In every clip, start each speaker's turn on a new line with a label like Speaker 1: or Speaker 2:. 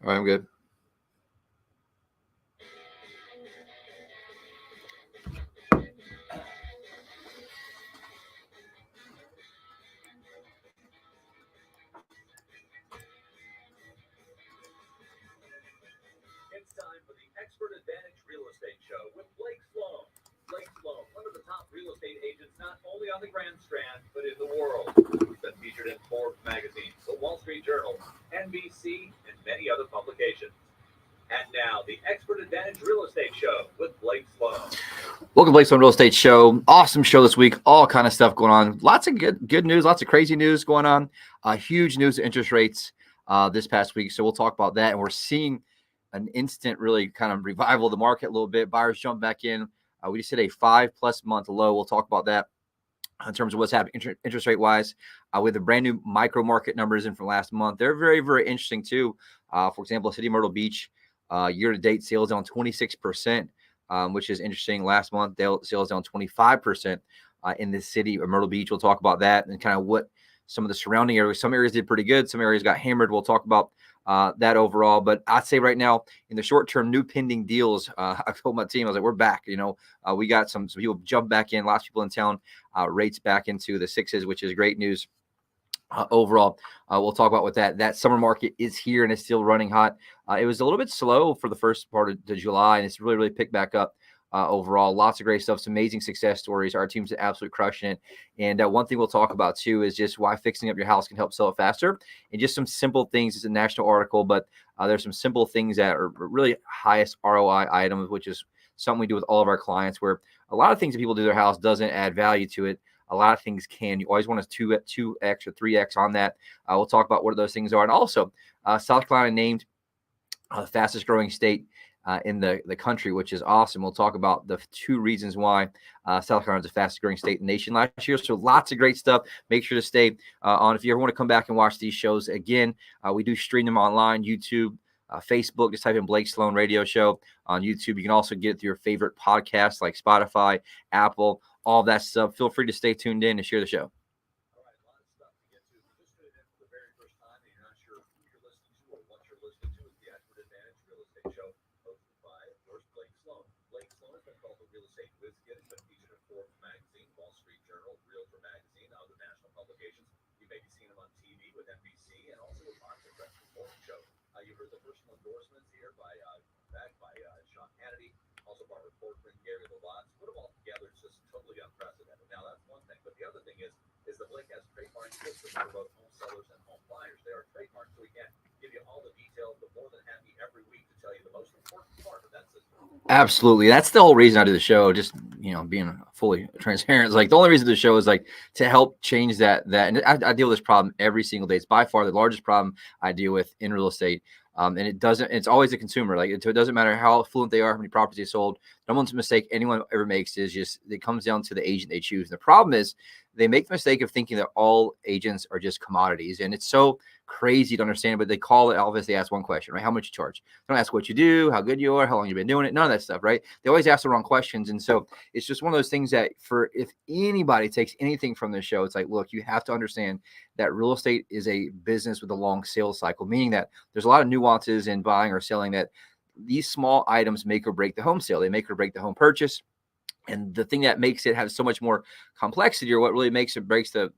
Speaker 1: All right, I'm good.
Speaker 2: It's time for the Expert Advantage Real Estate Show with Blake Sloan. Blake Sloan, one of the top real estate agents not only on the Grand Strand, but in the world. He's been featured in Forbes magazine, the Wall Street Journal, NBC, and many other publications. And now, the Expert Advantage Real Estate Show with Blake Sloan.
Speaker 1: Welcome to Blake Sloan Real Estate Show. Awesome show this week. All kind of stuff going on. Lots of good news. Lots of crazy news going on. Huge news of interest rates this past week. So we'll talk about that. And we're seeing an instant really kind of revival of the market a little bit. Buyers jump back in. We just hit a 5+ month low. We'll talk about that in terms of what's happening interest rate wise. We have the brand new micro market numbers in from last month. They're very, very interesting too. For example, City of Myrtle Beach, year to date sales down 26%, which is interesting. Last month, sales down 25% in the city of Myrtle Beach. We'll talk about that and kind of what some of the surrounding areas. Some areas did pretty good. Some areas got hammered. We'll talk about that overall. But I'd say right now, in the short term, new pending deals, I told my team, I was like, we're back. We got some people jump back in. Lots of people in town, rates back into the sixes, which is great news. Overall, we'll talk about what that summer market is here and it's still running hot. It was a little bit slow for the first part of July, and it's really picked back up overall. Lots of great stuff, some amazing success stories. Our team's absolutely crushing it. And one thing we'll talk about too is just why fixing up your house can help sell it faster, and just some simple things. It's a national article, but there's some simple things that are really highest ROI items, which is something we do with all of our clients, where a lot of things that people do to their house doesn't add value to it. A lot of things can. You always want a 2x or 3x on that. We'll talk about what those things are. And also, South Carolina named the fastest growing state in the country, which is awesome. We'll talk about the 2 reasons why South Carolina is the fastest growing state in the nation last year. So lots of great stuff. Make sure to stay on. If you ever want to come back and watch these shows again, we do stream them online, YouTube, Facebook. Just type in Blake Sloan Radio Show on YouTube. You can also get it through your favorite podcasts like Spotify, Apple, all that stuff. Feel free to stay tuned in and share the show.
Speaker 2: All right, a lot of stuff to get to. If you just tuned in for the very first time and you're not sure who you're listening to or what you're listening to, it's the Expert Advantage Real Estate Show, hosted by, of course, Blake Sloan. Blake Sloan has been called the Real Estate Whiz Kid. He's been featured in Forbes magazine, Wall Street Journal, Realtor magazine, other national publications. You may be seeing him on TV with NBC and also with Fox and Friends Morning Show. You heard the personal endorsements here by Sean Hannity, also Barbara Corcoran, Gary Labatz. Put them all together, it's just totally unprecedented. Now that's one thing, but the other thing is that Blake has trademark systems for both home sellers and home buyers. They are trademarked, so we can't give you all the details, but more than happy every week to tell you the most important part of that system.
Speaker 1: Absolutely. That's the whole reason I do the show. Just, being fully transparent. It's like the only reason the show is like to help change that. And I deal with this problem every single day. It's by far the largest problem I deal with in real estate. And it's always the consumer. Like, it doesn't matter how affluent they are, how many properties they sold. No one's mistake anyone ever makes is just, it comes down to the agent they choose. And the problem is they make the mistake of thinking that all agents are just commodities. And it's so crazy to understand, but they call it, obviously, they ask one question, right? How much you charge? They don't ask what you do, how good you are, how long you've been doing it, none of that stuff, right? They always ask the wrong questions. And so it's just one of those things that if anybody takes anything from this show, it's like, look, you have to understand that real estate is a business with a long sales cycle, meaning that there's a lot of nuances in buying or selling, that these small items make or break the home sale. They make or break the home purchase. And the thing that makes it have so much more complexity, or what really makes it breaks that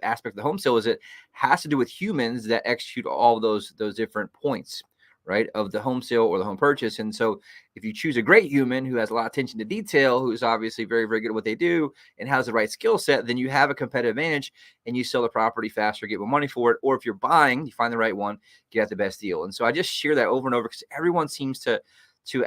Speaker 1: aspect of the home sale, is it has to do with humans that execute all those different points, right, of the home sale or the home purchase. And so if you choose a great human who has a lot of attention to detail, who is obviously very, very good at what they do and has the right skill set, then you have a competitive advantage and you sell the property faster, get more money for it. Or if you're buying, you find the right one, get out the best deal. And so I just share that over and over because everyone seems to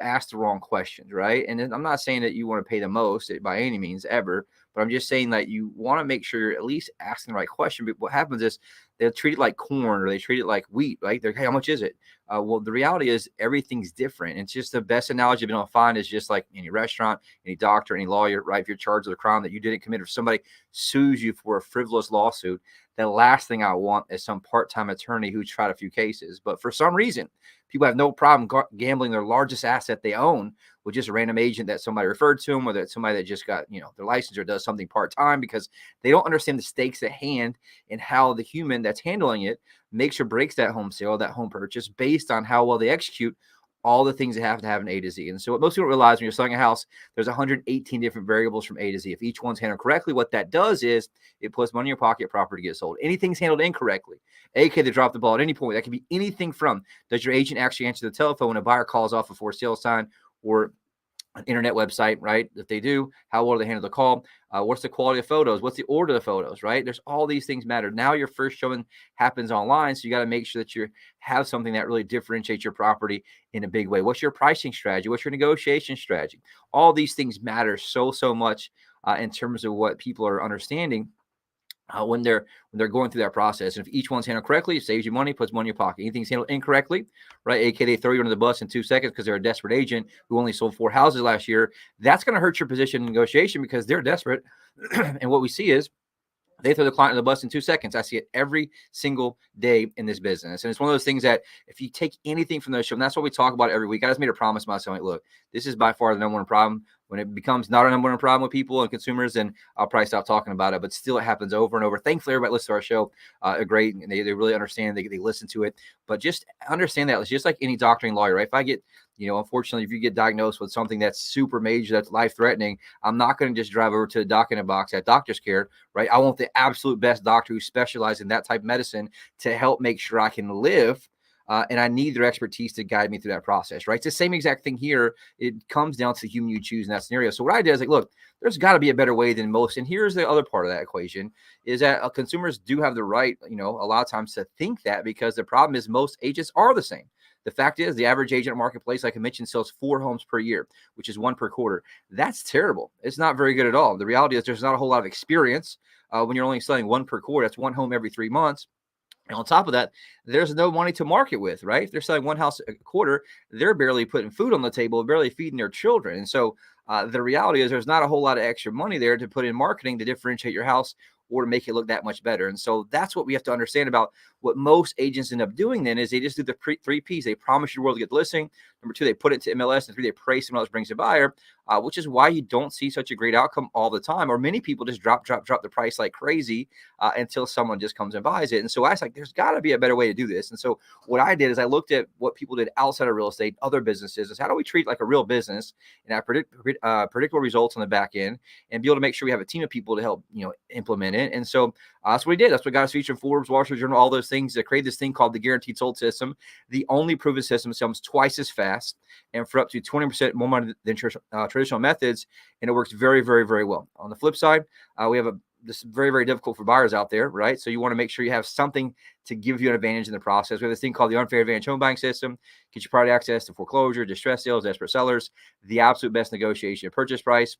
Speaker 1: ask the wrong questions, right? And I'm not saying that you want to pay the most by any means ever, but I'm just saying that you want to make sure you're at least asking the right question. But what happens is they'll treat it like corn, or they treat it like wheat, right? They're, hey, how much is it? Well, the reality is everything's different. It's just the best analogy I've been able to find is just like any restaurant, any doctor, any lawyer, right? If you're charged with a crime that you didn't commit, or somebody sues you for a frivolous lawsuit, the last thing I want is some part-time attorney who tried a few cases. But for some reason, people have no problem gambling their largest asset they own with just a random agent that somebody referred to them, whether it's somebody that just got, their license or does something part-time, because they don't understand the stakes at hand and how the human that's handling it makes or breaks that home sale, that home purchase, based on how well they execute all the things that have to have an A to Z. And so what most people realize when you're selling a house, there's 118 different variables from A to Z. If each one's handled correctly, what that does is it puts money in your pocket, property gets sold. Anything's handled incorrectly, aka they drop the ball at any point. That can be anything from, does your agent actually answer the telephone when a buyer calls off a for sale sign or an internet website, right? If they do, how well do they handle the call? What's the quality of photos? What's the order of the photos, right? There's all these things matter. Now your first showing happens online, so you got to make sure that you have something that really differentiates your property in a big way. What's your pricing strategy? What's your negotiation strategy? All these things matter so much in terms of what people are understanding when they're going through that process. And if each one's handled correctly, it saves you money, puts money in your pocket. Anything's handled incorrectly, right? AKA they throw you under the bus in 2 seconds because they're a desperate agent who only sold 4 houses last year. That's going to hurt your position in negotiation because they're desperate. And what we see is they throw the client under the bus in 2 seconds. I see it every single day in this business. And it's one of those things that if you take anything from those shows, and that's what we talk about every week. I just made a promise to myself, like, look, this is by far the number one problem. When it becomes not a number one problem with people and consumers, then I'll probably stop talking about it. But still, it happens over and over. Thankfully, everybody listens to our show are great, and they really understand. They listen to it. But just understand that it's just like any doctor and lawyer, right? If I get, unfortunately, if you get diagnosed with something that's super major, that's life-threatening, I'm not going to just drive over to the doc in a box at Doctor's Care, right? I want the absolute best doctor who specializes in that type of medicine to help make sure I can live. And I need their expertise to guide me through that process, right? It's the same exact thing here. It comes down to the human you choose in that scenario. So what I did is like, look, there's got to be a better way than most. And here's the other part of that equation is that consumers do have the right, a lot of times to think that, because the problem is most agents are the same. The fact is the average agent in marketplace, like I mentioned, sells 4 homes per year, which is 1 per quarter. That's terrible. It's not very good at all. The reality is there's not a whole lot of experience when you're only selling 1 per quarter. That's 1 home every 3 months. And on top of that, there's no money to market with, right? If they're selling 1 house a quarter, they're barely putting food on the table, barely feeding their children. And so the reality is there's not a whole lot of extra money there to put in marketing to differentiate your house or to make it look that much better. And so that's what we have to understand about what most agents end up doing then is they just do the 3 Ps. They promise you the world to get the listing. Number 2, they put it to MLS. And 3, they pray someone else brings a buyer, which is why you don't see such a great outcome all the time. Or many people just drop the price like crazy until someone just comes and buys it. And so I was like, there's got to be a better way to do this. And so what I did is I looked at what people did outside of real estate, other businesses, is how do we treat like a real business? And I predictable results on the back end and be able to make sure we have a team of people to help, implement it. And so that's what we did. That's what got us featured in Forbes, Wall Street Journal, all those things to create this thing called the Guaranteed Sold System, the only proven system that sells twice as fast and for up to 20% more money than traditional methods. And it works very, very, very well. On the flip side, we have this is very, very difficult for buyers out there, right? So you want to make sure you have something to give you an advantage in the process. We have this thing called the Unfair Advantage Home Buying System. Get you priority access to foreclosure, distress sales, desperate sellers, the absolute best negotiation purchase price,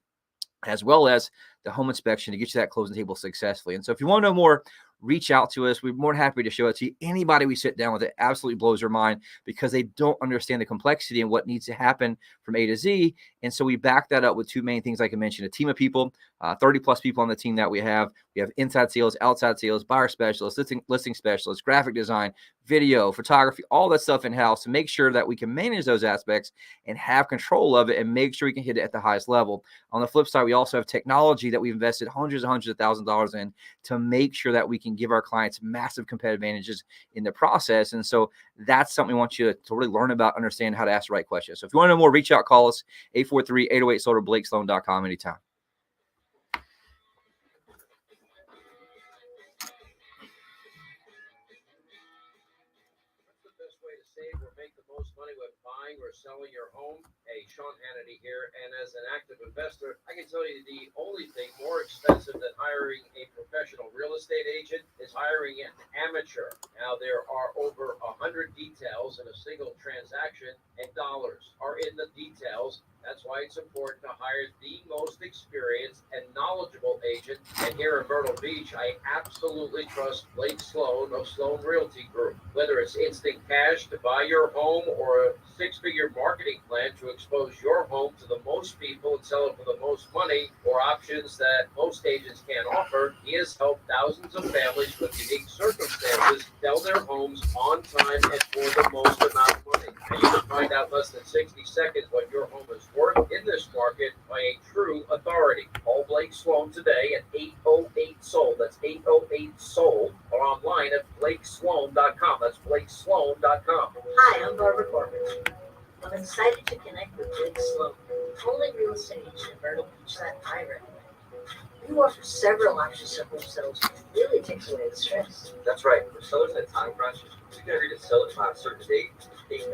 Speaker 1: as well as the home inspection to get you that closing table successfully. And so if you want to know more, reach out to us. We're more than happy to show it to you. Anybody we sit down with, it absolutely blows their mind because they don't understand the complexity and what needs to happen from A to Z. And so we back that up with 2 main things, like I mentioned, a team of people, 30 plus people on the team that we have. We have inside sales, outside sales, buyer specialists, listing specialists, graphic design, video, photography, all that stuff in-house to make sure that we can manage those aspects and have control of it and make sure we can hit it at the highest level. On the flip side, we also have technology that we've invested hundreds and hundreds of thousands of dollars in to make sure that we can give our clients massive competitive advantages in the process. And so that's something we want you to really learn about, understand how to ask the right questions. So if you want to know more, reach out, call us 843-808-SOLD or BlakeSloan.com anytime.
Speaker 2: What's the best way to save or make the most money when buying or selling your home? Hey, Sean Hannity here, and as an active investor, I can tell you the only thing more expensive than hiring a professional real estate agent is hiring an amateur. Now, there are over 100 details in a single transaction, and dollars are in the details. That's why it's important to hire the most experienced and knowledgeable agent. And here in Myrtle Beach, I absolutely trust Blake Sloan of Sloan Realty Group. Whether it's instant cash to buy your home or a 6-figure marketing plan to expose your home to the most people and sell it for the most money, or options that most agents can't offer, he has helped thousands of families with unique circumstances sell their homes on time and for the most amount of money. And you can find out less than 60 seconds what your home is report in this market by a true authority. Call Blake Sloan today at 808-SOLD. That's 808-SOLD, or online at blakesloan.com. That's blakesloan.com.
Speaker 3: Hi, I'm Barbara Corbin. I'm excited to connect with Blake Sloan, only real estate agent in Myrtle Beach that I recommend. You offer several options to home sales, which really takes away the stress.
Speaker 2: That's right. For sellers that time crunch, we can agree to sell it by a certain date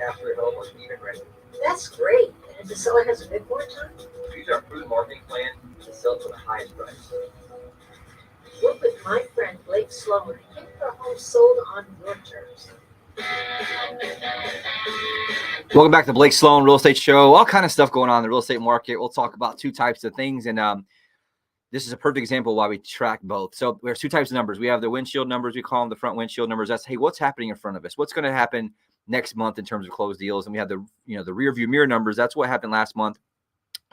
Speaker 2: after the home was even ready.
Speaker 3: That's great. And if the seller has a bit more time,
Speaker 2: Use our proven marketing plan to sell to the highest price.
Speaker 3: work with my friend Blake Sloan and get your home sold on your terms.
Speaker 1: Welcome back to Blake Sloan Real Estate Show. All kind of stuff going on in the real estate market. We'll talk about two types of things, and this is a perfect example of why we track both. So there's two types of numbers. We have the windshield numbers. We call them the front windshield numbers. That's, hey, what's happening in front of us? What's going to happen next month in terms of closed deals? And we have the, the rear view mirror numbers. That's what happened last month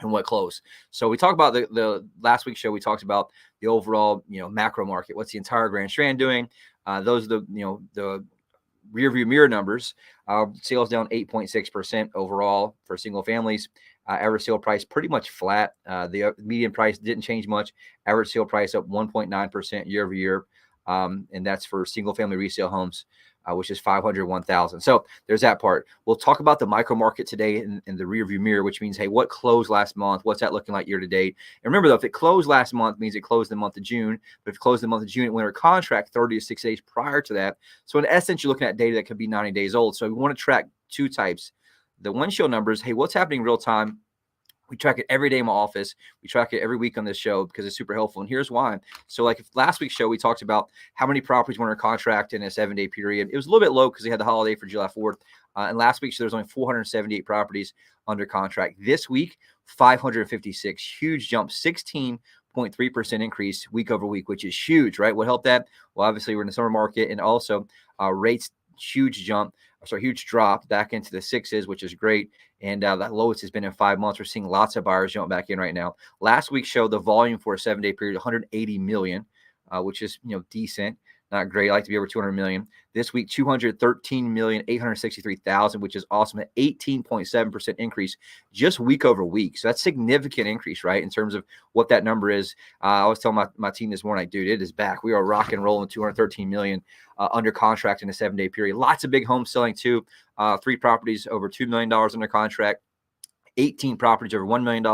Speaker 1: and what closed. So we talked about the last week's show. We talked about the overall, macro market. What's the entire Grand Strand doing? Those are the rear view mirror numbers. Sales down 8.6% overall for single families. Average sale price pretty much flat. The median price didn't change much. Average sale price up 1.9% year over year. And that's for single family resale homes, which is 501,000. So there's that part. We'll talk about the micro market today in the rear view mirror, which means, hey, what closed last month? What's that looking like year to date? And remember, though, if it closed last month, means it closed the month of June. But if it closed the month of June, it went under contract 30 to 60 days prior to that. So in essence, you're looking at data that could be 90 days old. So we want to track two types. The windshield numbers, hey, what's happening in real time? We track it every day in my office. We track it every week on this show because it's super helpful. And here's why. So like last week's show, we talked about how many properties went under contract in a 7-day period. It was a little bit low because they had the holiday for July 4th. And last week, so there's only 478 properties under contract. This week, 556, huge jump, 16.3% increase week over week, which is huge, right? What helped that? Well, obviously we're in the summer market, and also rates, huge drop back into the sixes, which is great. And that lowest has been in 5 months. We're seeing lots of buyers jump back in right now. Last week showed the volume for a 7-day period, 180 million, which is, decent, not great. I like to be over 200 million. This week, 213,863,000, which is awesome. An 18.7% increase just week over week. So that's significant increase, right? In terms of what that number is. I was telling my team this morning, dude, it is back. We are rock and rolling 213 million under contract in a 7-day period. Lots of big homes selling too. 3 properties over $2 million under contract. 18 properties over $1 million.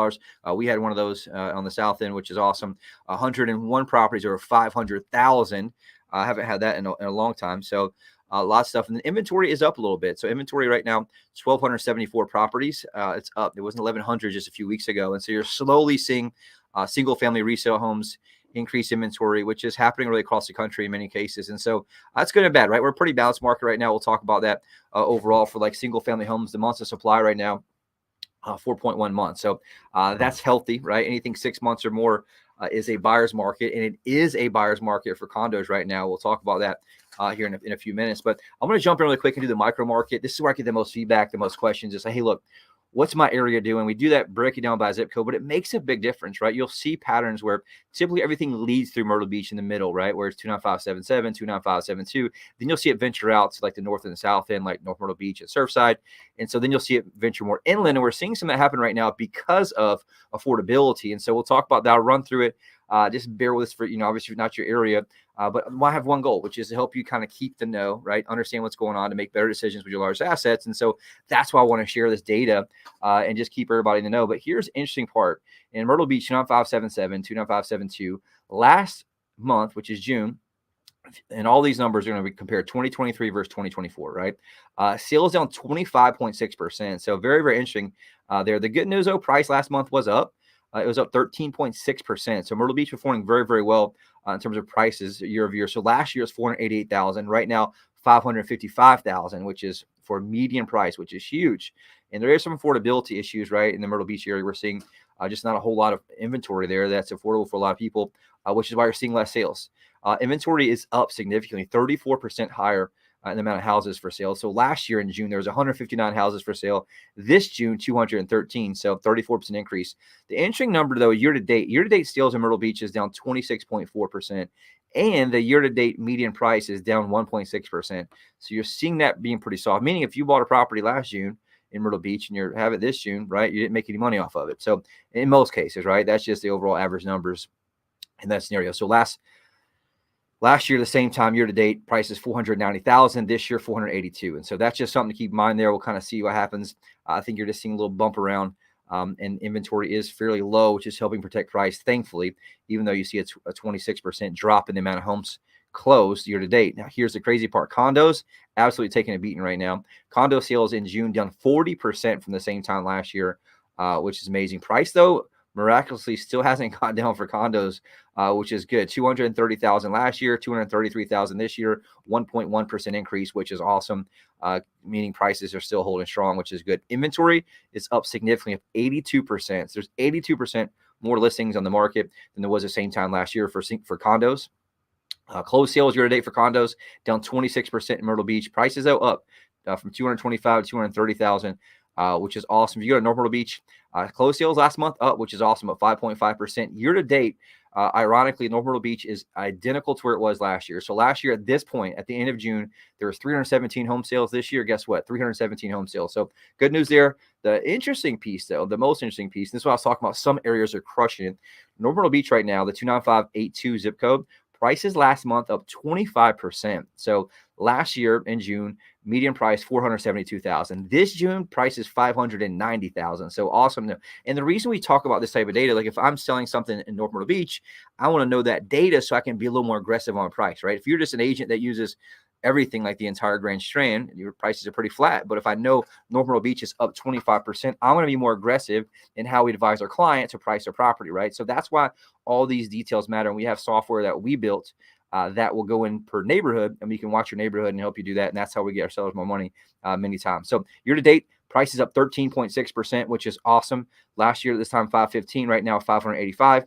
Speaker 1: We had one of those on the south end, which is awesome. 101 properties over 500,000. I haven't had that in a long time. So a lot of stuff. And the inventory is up a little bit. So inventory right now, 1,274 properties. It's up. It wasn't 1,100 just a few weeks ago. And so you're slowly seeing single family resale homes increase inventory, which is happening really across the country in many cases. And so that's good and bad, right? We're a pretty balanced market right now. We'll talk about that overall for like single family homes. The months of supply right now, 4.1 months. So that's healthy, right? Anything 6 months or more is a buyer's market, and it is a buyer's market for condos right now. We'll talk about that here in a few minutes, but I'm going to jump in really quick and do the micro market. This is where I get the most feedback, the most questions. Is say, hey, look, what's my area doing? We do that, break it down by zip code, but it makes a big difference, right? You'll see patterns where typically everything leads through Myrtle Beach in the middle, right? Where it's 29577, 29572. Then you'll see it venture out to like the north and the south end, like North Myrtle Beach and Surfside. And so then you'll see it venture more inland. And we're seeing some of that happen right now because of affordability. And so we'll talk about that. I'll run through it. Just bear with us for, obviously not your area, but I have one goal, which is to help you kind of keep the know, right? Understand what's going on to make better decisions with your large assets. And so that's why I want to share this data and just keep everybody in the know. But here's the interesting part. In Myrtle Beach, 29577, 29572, last month, which is June, and all these numbers are going to be compared 2023 versus 2024, right? Sales down 25.6%. So very, very interesting there. The good news, though, price last month was up. It was up 13.6%. So Myrtle Beach performing very, very well in terms of prices year over year. So last year was 488,000. Right now, 555,000, which is for median price, which is huge. And there is some affordability issues, right? In the Myrtle Beach area, we're seeing just not a whole lot of inventory there that's affordable for a lot of people, which is why you're seeing less sales. Inventory is up significantly, 34% higher in the amount of houses for sale. So last year in June, there was 159 houses for sale. This June, 213. So 34% increase. The interesting number, though, year-to-date sales in Myrtle Beach is down 26.4%. And the year-to-date median price is down 1.6%. So you're seeing that being pretty soft, meaning if you bought a property last June in Myrtle Beach and you have it this June, right? You didn't make any money off of it. So in most cases, right, that's just the overall average numbers in that scenario. So last year, the same time, year to date, price is 490,000. This year, 482. And so that's just something to keep in mind there. We'll kind of see what happens. I think you're just seeing a little bump around, and inventory is fairly low, which is helping protect price, thankfully, even though you see a 26% drop in the amount of homes closed year to date. Now, here's the crazy part. Condos absolutely taking a beating right now. Condo sales in June down 40% from the same time last year, which is amazing. Price, though, miraculously still hasn't gone down for condos, which is good. 230,000 last year, 233,000 this year, 1.1% increase, which is awesome, meaning prices are still holding strong, which is good. Inventory is up significantly, up 82%. So there's 82% more listings on the market than there was the same time last year for condos. Closed sales year to date for condos down 26% in Myrtle Beach. Prices, though, up from 225 to 230,000. Which is awesome. If you go to North Myrtle Beach, closed sales last month up, which is awesome, at 5.5%. Year to date, ironically, North Myrtle Beach is identical to where it was last year. So last year at this point, at the end of June, there was 317 home sales. This year, guess what? 317 home sales. So good news there. The interesting piece, though, the most interesting piece, and this is what I was talking about, some areas are crushing it. North Myrtle Beach right now, the 29582 zip code, prices last month up 25%. So last year in June, median price 472,000. This June, price is 590,000. So awesome. And the reason we talk about this type of data, like if I'm selling something in North Myrtle Beach, I want to know that data so I can be a little more aggressive on price, right? If you're just an agent that uses everything like the entire Grand Strand, your prices are pretty flat. But if I know North Myrtle Beach is up 25%, I'm going to be more aggressive in how we advise our client to price their property, right? So that's why all these details matter. And we have software that we built that will go in per neighborhood, and we can watch your neighborhood and help you do that. And that's how we get our sellers more money many times. So year to date, price is up 13.6%, which is awesome. Last year at this time, 515, right now 585.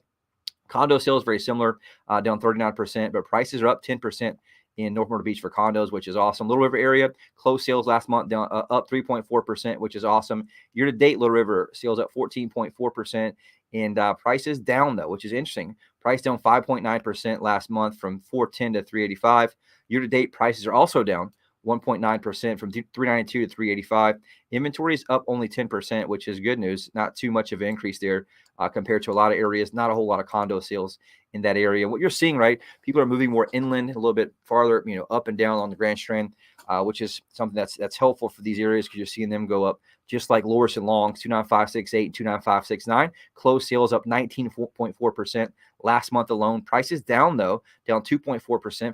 Speaker 1: Condo sales very similar, down 39%, but prices are up 10% in North Myrtle Beach for condos, which is awesome. Little River area, closed sales last month down up 3.4%, which is awesome. Year to date, Little River sales up 14.4%, and prices down though, which is interesting. Price down 5.9% last month from 410 to 385. Year to date, prices are also down 1.9% from 392 to 385. Inventory is up only 10%, which is good news. Not too much of an increase there compared to a lot of areas. Not a whole lot of condo sales in that area. What you're seeing, right? People are moving more inland, a little bit farther, up and down on the Grand Strand, which is something that's helpful for these areas because you're seeing them go up, just like Loris and Longs, 29568 and 29569. Closed sales up 19.4% last month alone. Prices down though, down 2.4%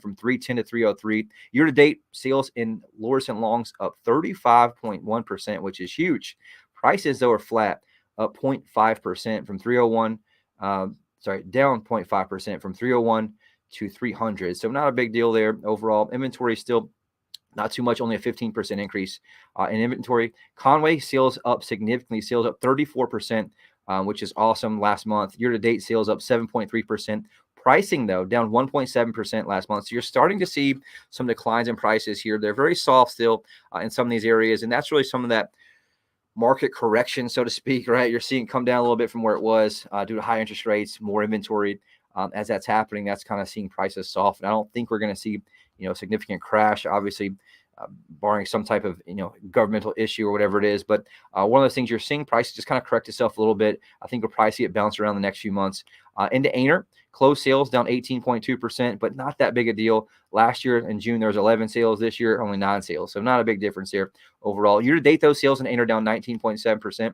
Speaker 1: from 310 to 303. Year to date, sales in Loris and Longs up 35.1%, which is huge. Prices though are flat, up 0.5% from 301. Down 0.5% from 301 to 300. So not a big deal there overall. Inventory still not too much, only a 15% increase in inventory. Conway sales up significantly, sales up 34%, which is awesome last month. Year-to-date sales up 7.3%. Pricing, though, down 1.7% last month. So you're starting to see some declines in prices here. They're very soft still in some of these areas, and that's really some of that market correction, so to speak, right? You're seeing come down a little bit from where it was due to high interest rates, more inventory. As that's happening, that's kind of seeing prices soften. I don't think we're going to see, a significant crash, obviously, barring some type of, governmental issue or whatever it is. But one of those things you're seeing prices just kind of correct itself a little bit. I think we'll probably see it bounce around the next few months. Into Aner, closed sales down 18.2%, but not that big a deal. Last year in June, there was 11 sales. This year, only 9 sales. So not a big difference there overall. Year to date, those sales in Aner down 19.7%.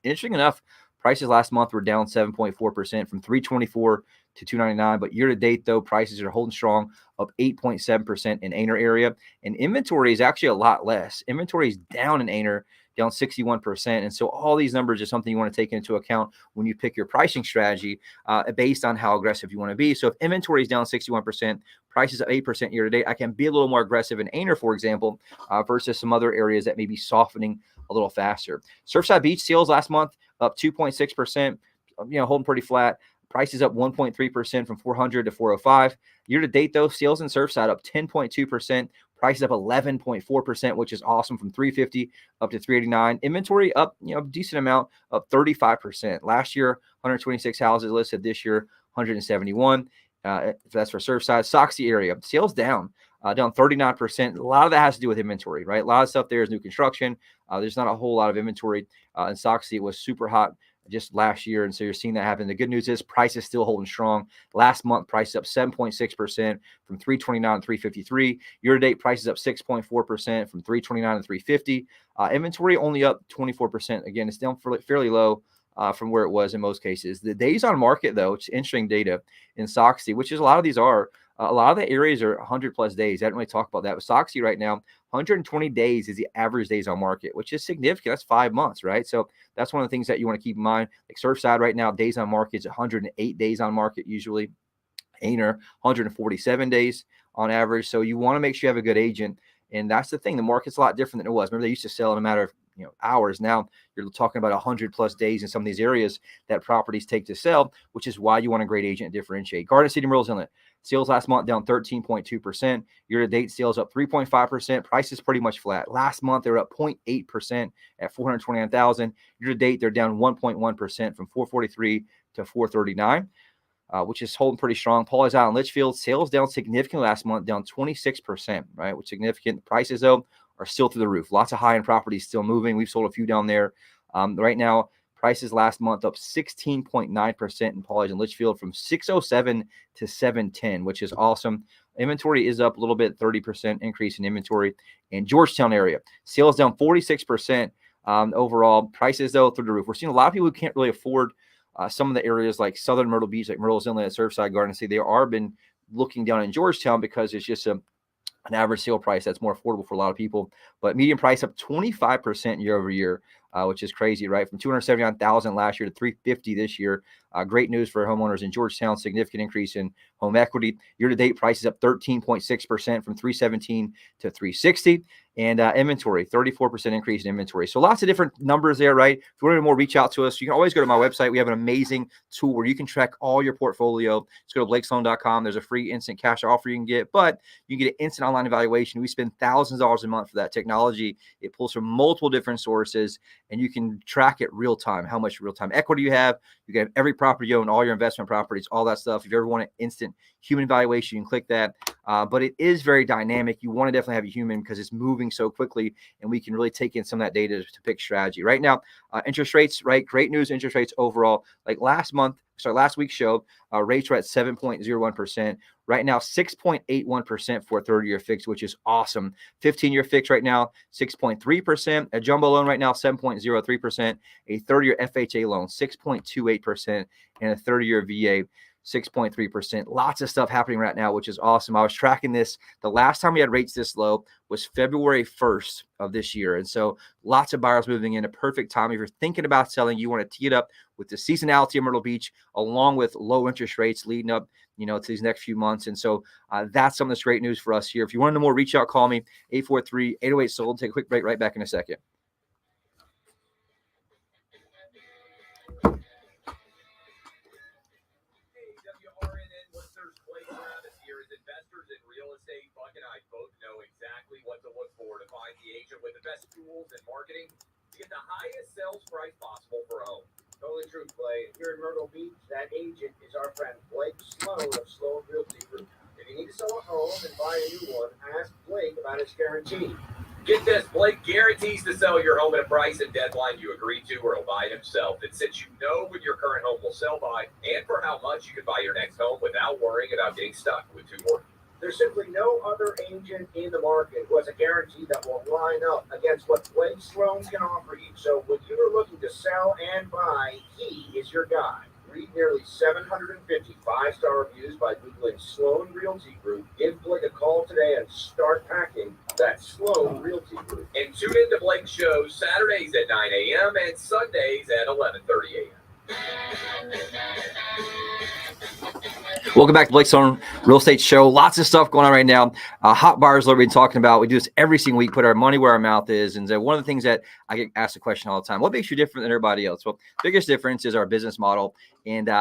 Speaker 1: Interesting enough, prices last month were down 7.4% from 324 to 299. But year to date, though, prices are holding strong, up 8.7% in Aner area. And inventory is actually a lot less. Inventory is down in Aner, down 61%. And so all these numbers are something you want to take into account when you pick your pricing strategy based on how aggressive you want to be. So if inventory is down 61%, prices up 8% year to date, I can be a little more aggressive in Aner, for example, versus some other areas that may be softening a little faster. Surfside Beach sales last month up 2.6%, holding pretty flat. Prices up 1.3% from 400 to 405. Year to date, though, sales in Surfside up 10.2%. Prices up 11.4%, which is awesome, from 350 up to 389. Inventory up, decent amount, up 35%. Last year, 126 houses listed. This year, 171. That's for Surfside. Soxy area, sales down down 39%. A lot of that has to do with inventory, right? A lot of stuff there is new construction. There's not a whole lot of inventory. In Soxy, it was super hot just last year, and so you're seeing that happen. The good news is price is still holding strong. Last month, price up 7.6% from 329 to 353. Year to date, price is up 6.4% from 329 to 350. Inventory only up 24%. Again, it's down fairly low from where it was in most cases. The days on market, though, it's interesting data in Soxy, which is a lot of these are. A lot of the areas are 100 plus days. I didn't really talk about that. With Soxy right now, 120 days is the average days on market, which is significant. That's 5 months, right? So that's one of the things that you want to keep in mind. Like Surfside right now, days on market is 108 days on market usually. Aner, 147 days on average. So you want to make sure you have a good agent. And that's the thing. The market's a lot different than it was. Remember, they used to sell in a matter of hours. Now you're talking about 100 plus days in some of these areas that properties take to sell, which is why you want a great agent to differentiate. Garden City, Myrtle's Inlet. Sales last month down 13.2%. Year-to-date sales up 3.5%. Prices pretty much flat. Last month, they were up 0.8% at $429,000. Year-to-date, they're down 1.1% from $443 to $439. Which is holding pretty strong. Paul's Island, Litchfield, sales down significantly last month, down 26%, right? Which is significant. Prices, though, are still through the roof. Lots of high-end properties still moving. We've sold a few down there. Right now, prices last month up 16.9% in Paul's and Litchfield from 607 to 710, which is awesome. Inventory is up a little bit, 30% increase in inventory. In Georgetown area, sales down 46% overall. Prices, though, through the roof. We're seeing a lot of people who can't really afford some of the areas like Southern Myrtle Beach, like Myrtle's Inlet, Surfside, Garden City. They are been looking down in Georgetown because it's just an average sale price that's more affordable for a lot of people. But median price up 25% year over year, which is crazy, right? From $279,000 last year to $350 this year. Great news for homeowners in Georgetown. Significant increase in home equity. Year to date, prices up 13.6% from $317 to $360. And inventory, 34% increase in inventory. So lots of different numbers there, right? If you want to know more, reach out to us. You can always go to my website. We have an amazing tool where you can track all your portfolio. Just go to blakesloan.com. There's a free instant cash offer you can get, but you can get an instant online evaluation. We spend thousands of dollars a month for that technology. It pulls from multiple different sources, and you can track it real time, how much real time equity you have. You can have every property you own, all your investment properties, all that stuff. If you ever want an instant human evaluation, you can click that. But it is very dynamic. You want to definitely have a human because it's moving so quickly, and we can really take in some of that data to pick strategy. Right now, interest rates, right? Great news, interest rates overall. Like last week's show, rates were at 7.01%. Right now, 6.81% for a 30-year fix, which is awesome. 15-year fix right now, 6.3%. A jumbo loan right now, 7.03%. A 30-year FHA loan, 6.28%. And a 30-year VA, 6.3%. Lots of stuff happening right now, which is awesome. I was tracking this. The last time we had rates this low was February 1st of this year. And so lots of buyers moving in. A perfect time. If you're thinking about selling, you want to tee it up with the seasonality of Myrtle Beach, along with low interest rates leading up, to these next few months. And so that's some of this great news for us here. If you want to know more, reach out, call me, 843-808-SOLD. Take a quick break, right back in a second.
Speaker 2: Buck and I both know exactly what to look for to find the agent with the best tools and marketing to get the highest sales price possible for a home.
Speaker 4: Totally true, Clay. Here in Myrtle Beach, that agent is our friend Blake Sloan of Sloan Realty Group. If you need to sell a home and buy a new one, ask Blake about his guarantee.
Speaker 2: Get this, Blake guarantees to sell your home at a price and deadline you agreed to, or he'll buy it himself. And since you know when your current home will sell by and for how much, you can buy your next home without worrying about getting stuck with two more.
Speaker 4: There's simply no other agent in the market who has a guarantee that will line up against what Blake Sloan can offer you. So when you are looking to sell and buy, he is your guy. Read nearly 750 five-star reviews by Googling Sloan Realty Group. Give Blake a call today and start packing. That's Sloan Realty Group.
Speaker 2: And tune in to Blake's shows Saturdays at 9 a.m. and Sundays at 11:30 a.m.
Speaker 1: Welcome back to Blake's Own Real Estate Show. Lots of stuff going on right now. Hot buyers, what we've been talking about. We do this every single week, put our money where our mouth is. And so one of the things that I get asked the question all the time, what makes you different than everybody else? Well, biggest difference is our business model. And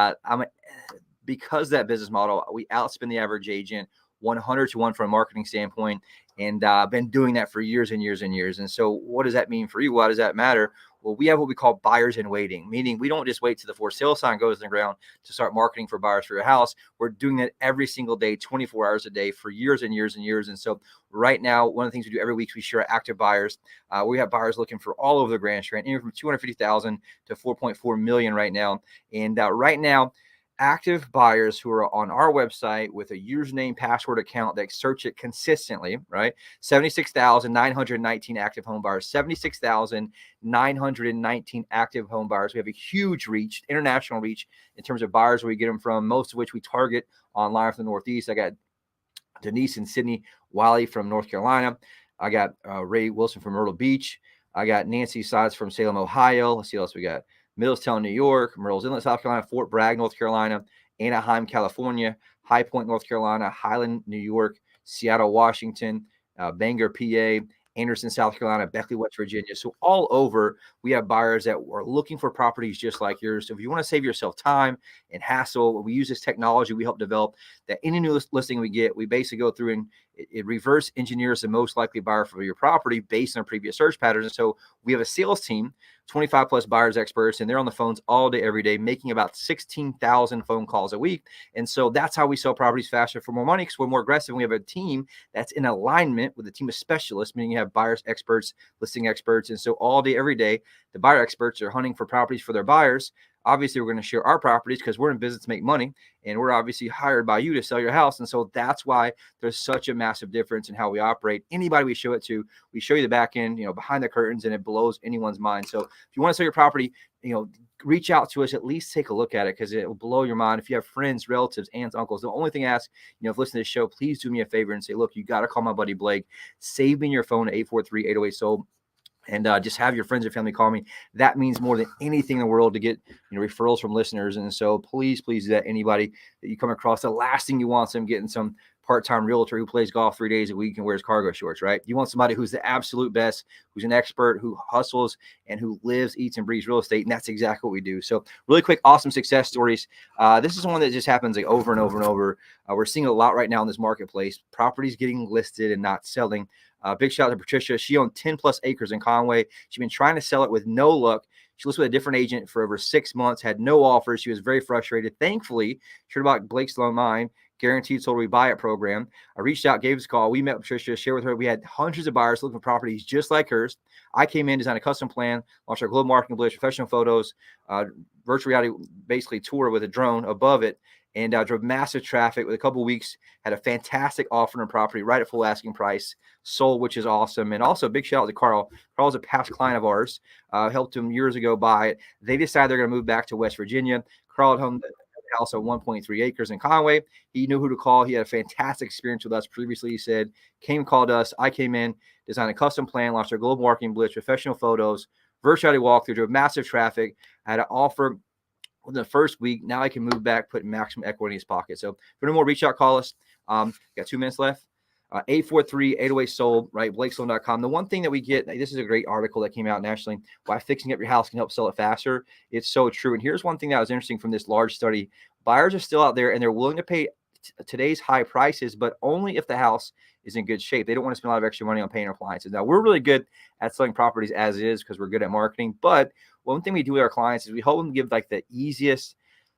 Speaker 1: because of that business model, we outspend the average agent. 100-to-1 from a marketing standpoint, and been doing that for years and years and years. And so what does that mean for you? Why does that matter? Well, we have what we call buyers in waiting, meaning we don't just wait till the for sale sign goes in the ground to start marketing for buyers for your house. We're doing that every single day, 24 hours a day for years and years and years. And so right now, one of the things we do every week is we share active buyers. We have buyers looking for all over the Grand Strand, anywhere from 250,000 to 4.4 million right now. And right now, active buyers who are on our website with a username, password account that search it consistently, right? 76,919 active home buyers, 76,919 active home buyers. We have a huge reach, international reach in terms of buyers where we get them from, most of which we target online from the Northeast. I got Denise and Sydney Wiley from North Carolina. I got Ray Wilson from Myrtle Beach. I got Nancy Sides from Salem, Ohio. Let's see what else we got. Middletown, New York, Myrtle's Inlet, South Carolina, Fort Bragg, North Carolina, Anaheim, California, High Point, North Carolina, Highland, New York, Seattle, Washington, Bangor, PA, Anderson, South Carolina, Beckley, West Virginia. So all over, we have buyers that are looking for properties just like yours. So if you want to save yourself time and hassle, we use this technology we help develop that any new listing we get, we basically go through and it reverse engineers the most likely buyer for your property based on previous search patterns. And so we have a sales team, 25 plus buyers experts, and they're on the phones all day, every day, making about 16,000 phone calls a week. And so that's how we sell properties faster for more money, because we're more aggressive. We have a team that's in alignment with a team of specialists, meaning you have buyers experts, listing experts. And so all day, every day, the buyer experts are hunting for properties for their buyers. Obviously, we're going to share our properties because we're in business to make money, and we're obviously hired by you to sell your house. And so that's why there's such a massive difference in how we operate. Anybody we show it to, we show you the back end, behind the curtains, and it blows anyone's mind. So if you want to sell your property, reach out to us, at least take a look at it, because it will blow your mind. If you have friends, relatives, aunts, uncles, the only thing I ask, if listen to this show, please do me a favor and say, look, you got to call my buddy Blake. Save me your phone at 843-808-SOLD. And just have your friends or family call me. That means more than anything in the world to get referrals from listeners. And so please do that. Anybody that you come across, the last thing you want is them getting some part-time realtor who plays golf 3 days a week and wears cargo shorts, right? You want somebody who's the absolute best, who's an expert, who hustles, and who lives, eats, and breathes real estate. And that's exactly what we do. So really quick, awesome success stories. This is one that just happens like over and over and over. We're seeing a lot right now in this marketplace, properties getting listed and not selling. Big shout out to Patricia. She owned 10 plus acres in Conway. She's been trying to sell it with no luck. She listed with a different agent for over 6 months, had no offers. She was very frustrated. Thankfully, she heard about Blake Sloan Mine, Guaranteed Sold We Buy It program. I reached out, gave us a call. We met with Patricia, shared with her. We had hundreds of buyers looking for properties just like hers. I came in, designed a custom plan, launched our global marketing blitz, professional photos, virtual reality, basically tour with a drone above it, and drove massive traffic. With a couple of weeks, had a fantastic offer on property right at full asking price, sold, which is awesome. And also a big shout out to Carl. Carl's a past client of ours, helped him years ago buy it. They decided they're going to move back to West Virginia. Carl had home house of 1.3 acres in Conway. He knew who to call. He had a fantastic experience with us previously. He said, called us. I came in, designed a custom plan, launched our global marketing blitz, professional photos, virtual walkthrough, drove massive traffic, had an offer within the first week. Now I can move back, put maximum equity in his pocket. So for no more, reach out, call us. Got 2 minutes left. 843-808-SOLD, right? BlakeSloan.com. The one thing that we get, this is a great article that came out nationally, why fixing up your house can help sell it faster. It's so true. And here's one thing that was interesting from this large study. Buyers are still out there and they're willing to pay today's high prices, but only if the house is in good shape. They don't want to spend a lot of extra money on paying appliances. Now, we're really good at selling properties as is because we're good at marketing. But one thing we do with our clients is we help them give like the easiest,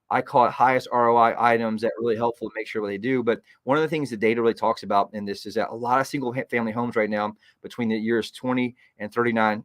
Speaker 1: I call it highest ROI items that are really helpful to make sure what they do. But one of the things the data really talks about in this is that a lot of single family homes right now between the years 20 and 39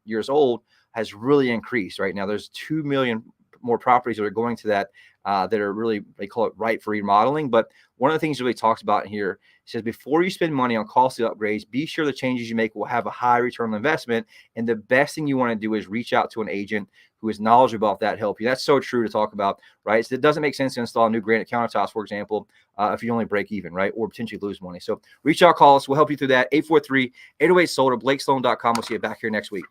Speaker 1: years old has really increased right now. There's 2 million more properties that are going to that are really, they call it right for remodeling. But one of the things it really talks about here says, before you spend money on costly upgrades, be sure the changes you make will have a high return on investment. And the best thing you want to do is reach out to an agent who is knowledgeable about that, help you. That's so true to talk about, right? So it doesn't make sense to install new granite countertops, for example, if you only break even, right? Or potentially lose money. So reach out, call us. We'll help you through that. 843-808-SOLD or BlakeSloan.com. We'll see you back here next week.